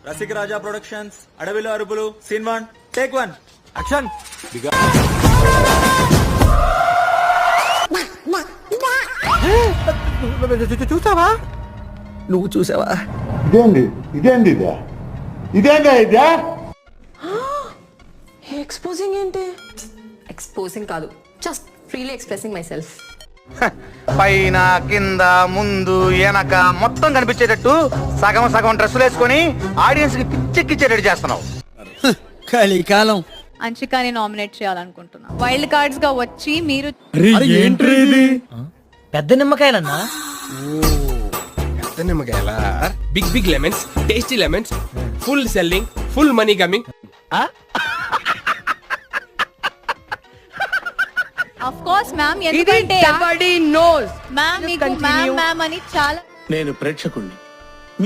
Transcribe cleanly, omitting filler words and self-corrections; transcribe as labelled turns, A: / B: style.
A: రసిక రాజా productions, అడవిలో అరుపులు, scene 1 take 1 action.
B: చూసావా? నువ్వు చూసావా?
C: ఇదేందా
D: ఎక్స్పోజింగ్ ఏంటి?
E: ఎక్స్పోజింగ్ కాదు, just freely expressing my self.
B: పైన కింద ముందు వెనక మొత్తం కనిపించేటట్టు సగం సగం డ్రెస్సులు వేసుకొని ఆడియన్స్ కి పిచ్చెక్కిచ్చేటట్టు చేస్తున్నావు.
F: కలికాలం.
G: అంశికాని నామినేట్ చేయాలనుకుంటున్నా. వైల్డ్ కార్డ్స్ గా వచ్చి మీరు
F: పెద్ద నిమ్మకాయలన్నా.
C: నిమ్మకాయల big big lemons, tasty lemons, full selling, full money coming.
G: Of course ma'am, ఎందుకంటే
D: Everybody knows.
G: మ్యామ్ మీకు మ్యామ్ మ్యామ్ అని చాలా
H: నేను ప్రేక్షకుణ్ణి.